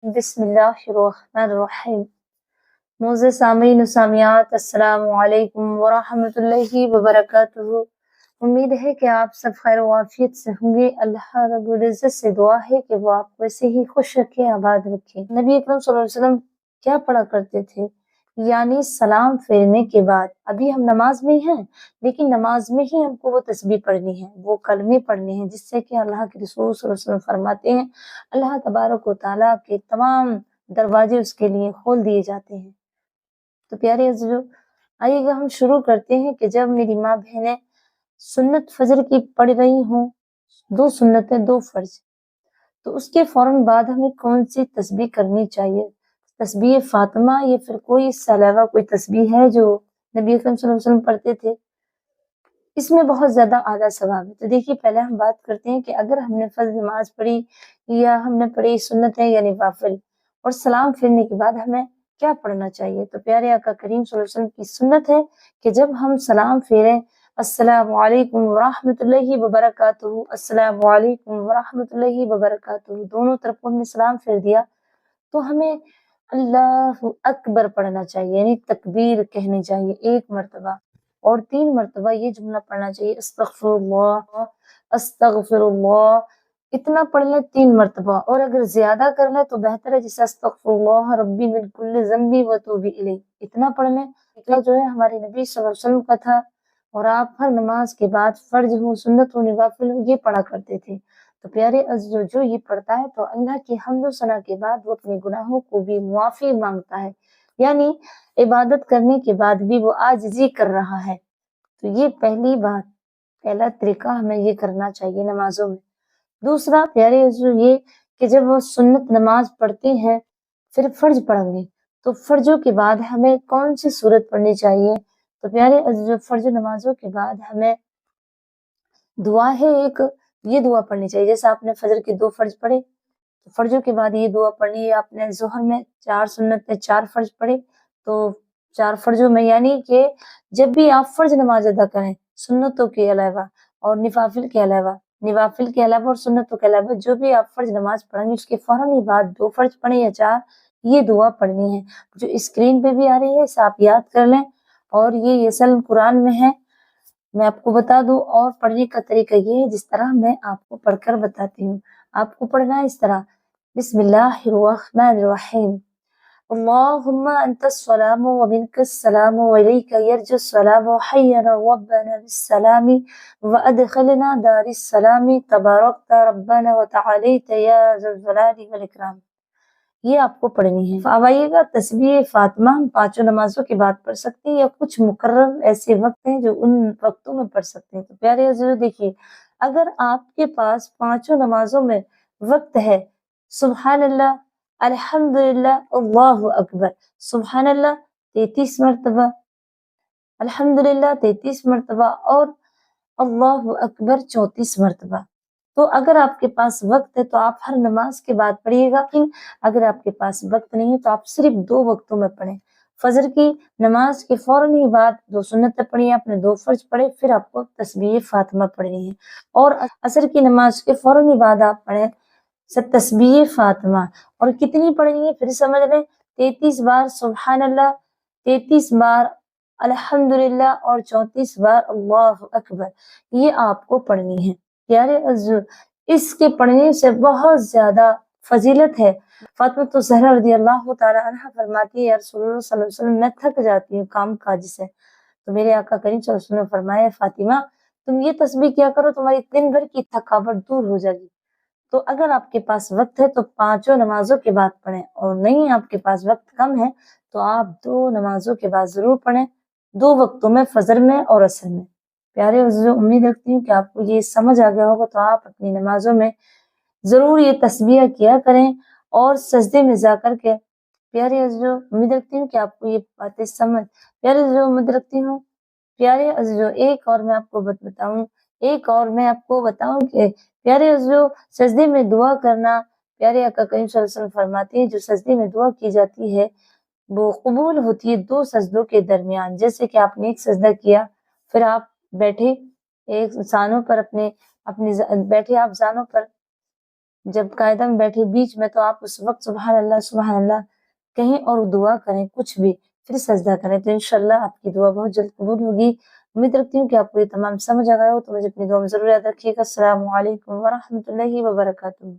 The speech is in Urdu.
بسم اللہ الرحمن الرحیم۔ معزز سامعین و سامعات، السلام علیکم ورحمۃ اللہ وبرکاتہ۔ امید ہے کہ آپ سب خیر و عافیت سے ہوں گے۔ اللہ رب العزت سے دعا ہے کہ وہ آپ کو ایسے ہی خوش رکھے، آباد رکھے۔ نبی اکرم صلی اللہ علیہ وسلم کیا پڑھا کرتے تھے؟ یعنی سلام پھیرنے کے بعد، ابھی ہم نماز میں ہیں لیکن نماز میں ہی ہم کو وہ تسبیح پڑھنی ہے، وہ کلمے پڑھنے ہیں، جس سے کہ اللہ کے رسول صلی اللہ علیہ وسلم فرماتے ہیں اللہ تبارک و تعالیٰ کے تمام دروازے اس کے لیے کھول دیے جاتے ہیں۔ تو پیارے عزیزو، آئیے گا ہم شروع کرتے ہیں کہ جب میری ماں بہنیں سنت فجر کی پڑھ رہی ہوں، 2 سنتیں 2 فرض، تو اس کے فوراً بعد ہمیں کون سی تسبیح کرنی چاہیے؟ تسبیح فاطمہ یا پھر کوئی اس سے علاوہ کوئی تسبیح ہے جو نبی اکرم صلی اللہ علیہ وسلم پڑھتے تھے؟ اس میں بہت زیادہ اعلیٰ ثواب ہے۔ تو دیکھیے، پہلے ہم بات کرتے ہیں کہ اگر ہم نے فرض نماز پڑھی یا ہم نے پڑھی سنتیں یا نوافل، اور سلام پھیرنے کے بعد ہمیں کیا پڑھنا چاہیے؟ تو پیارے آقا کریم صلی اللہ علیہ وسلم کی سنت ہے کہ جب ہم سلام پھیریں، السلام علیکم ورحمۃ اللہ وبرکاتہ، السلام علیکم ورحمۃ اللہ وبرکاتہ، دونوں طرف ہم نے سلام پھیر دیا تو ہمیں اللہ اکبر پڑھنا چاہیے، یعنی تکبیر کہنی چاہیے 1 مرتبہ، اور 3 مرتبہ یہ جملہ پڑھنا چاہیے استغفر اللہ استغفر اللہ۔ اتنا پڑھ لیں 3 مرتبہ، اور اگر زیادہ کر لیں تو بہتر ہے، جیسے استغفر اللہ ربی من کل ذنب وتوب الیہ، اتنا پڑھ لیں۔ جو ہے ہمارے نبی صلی اللہ علیہ وسلم کا تھا، اور آپ ہر نماز کے بعد فرض ہو، سنت ہو، نوافل ہو، یہ پڑھا کرتے تھے۔ تو پیارے عزیزو، جو یہ پڑھتا ہے تو اللہ کی حمد و ثنا کے بعد وہ اپنے گناہوں کو بھی معافی مانگتا ہے، یعنی عبادت کرنے کے بعد بھی وہ عاجزی کر رہا ہے۔ تو یہ پہلی بات، پہلا طریقہ ہمیں یہ کرنا چاہیے نمازوں میں۔ دوسرا پیارے عزیزو، یہ کہ جب وہ سنت نماز پڑھتے ہیں، پھر فرض پڑھیں گے، تو فرضوں کے بعد ہمیں کون سی سورت پڑھنی چاہیے؟ تو پیارے عزیزو، فرض نمازوں کے بعد ہمیں دعا ہے ایک، یہ دعا پڑھنی چاہیے، جیسے آپ نے فجر کے 2 فرض پڑھے تو فرضوں کے بعد یہ دعا پڑھنی ہے۔ آپ نے ظہر میں 4 سنتیں 4 فرض پڑھے تو 4 فرضوں میں، یعنی کہ جب بھی آپ فرض نماز ادا کریں سنتوں کے علاوہ اور نوافل کے علاوہ اور سنتوں کے علاوہ، جو بھی آپ فرض نماز پڑھیں گے اس کے فوراً ہی بعد 2 فرض پڑھیں یا 4، یہ دعا پڑھنی ہے جو اسکرین پہ بھی آ رہی ہے، اسے آپ یاد کر لیں، اور یہ اصل قرآن میں ہے، میں آپ کو بتا دوں۔ اور پڑھنے کا طریقہ یہ ہے جس طرح میں آپ کو پڑھ کر بتاتی ہوں، آپ کو پڑھنا ہے اس طرح، بسم اللہ الرحمن الرحیم، اللہم انت السلام ومنک السلام والیک یرجع السلام حینا ربنا بالسلام وادخلنا دار السلام تبارکت ربنا وتعالیت یا ذا الجلال والاکرام، یہ آپ کو پڑھنی ہے۔ اب آئیے گا تسبیح فاطمہ ہم 5 نمازوں کے بعد پڑھ سکتے ہیں، یا کچھ مقرر ایسے وقت ہیں جو ان وقتوں میں پڑھ سکتے ہیں۔ تو پیارے عزیزو، دیکھیے، اگر آپ کے پاس 5 نمازوں میں وقت ہے، سبحان اللہ، الحمدللہ، اللہ اکبر، سبحان اللہ 33 مرتبہ، الحمدللہ 33 مرتبہ، اور اللہ اکبر 34 مرتبہ۔ تو اگر آپ کے پاس وقت ہے تو آپ ہر نماز کے بعد پڑھیے گا، لیکن اگر آپ کے پاس وقت نہیں ہے تو آپ صرف 2 وقتوں میں پڑھیں۔ فجر کی نماز کے فوراً ہی بعد 2 سنتیں پڑھی، آپ نے 2 فرض پڑھے، پھر آپ کو تسبیح فاطمہ پڑھنی ہے، اور عصر کی نماز کے فوراً ہی بعد آپ پڑھیں تسبیح فاطمہ، اور کتنی پڑھنی ہے پھر سمجھ لیں، 33 بار سبحان اللہ، 33 بار الحمدللہ، اور 34 بار اللہ اکبر، یہ آپ کو پڑھنی ہے۔ پیارے عزیزو، اس کے پڑھنے سے بہت زیادہ فضیلت ہے۔ فاطمہ الزہرا رضی اللہ تعالیٰ عنہ فرماتی ہے، یا رسول اللہ صلی اللہ علیہ وسلم، میں تھک جاتی ہوں کام کاج سے، تو میرے آقا کریم صلی اللہ علیہ وسلم نے فرمایا، فاطمہ تم یہ تسبیح کیا کرو، تمہاری دن بھر کی تھکاوٹ دور ہو جائے گی۔ تو اگر آپ کے پاس وقت ہے تو 5 نمازوں کے بعد پڑھیں، اور نہیں آپ کے پاس وقت کم ہے تو آپ 2 نمازوں کے بعد ضرور پڑھیں، 2 وقتوں میں، فجر میں اور عصر میں۔ پیارے عزیزو، امید رکھتی ہوں کہ آپ کو یہ سمجھ آ گیا ہوگا، تو آپ اپنی نمازوں میں ضرور یہ تسبیح کیا کریں، اور سجدے میں جا کر کے، پیارے عزیزو امید رکھتی ہوں کہ آپ کو یہ باتیں سمجھ، پیارے عزیزو امید رکھتی ہوں، پیارے عزیزو ایک اور میں آپ کو بتاؤں کہ پیارے عزیزو، سجدے میں دعا کرنا، پیارے آقا کریم صلی اللہ علیہ وسلم فرماتے ہیں جو سجدے میں دعا کی جاتی ہے وہ قبول ہوتی ہے 2 سجدوں کے درمیان، جیسے کہ آپ نے ایک سجدہ کیا، پھر آپ بیٹھے، ایک زانوں پر بیٹھے آپ زانوں پر، جب قاعدہ میں بیٹھے بیچ میں تو آپ اس وقت سبحان اللہ کہیں اور دعا کریں کچھ بھی، پھر سجدہ کریں تو انشاءاللہ آپ کی دعا بہت جلد قبول ہوگی۔ امید رکھتی ہوں کہ آپ کو یہ تمام سمجھ آ گیا ہو، تو مجھے اپنی دعا میں ضرور یاد رکھیے گا۔ السلام علیکم ورحمۃ اللہ وبرکاتہ۔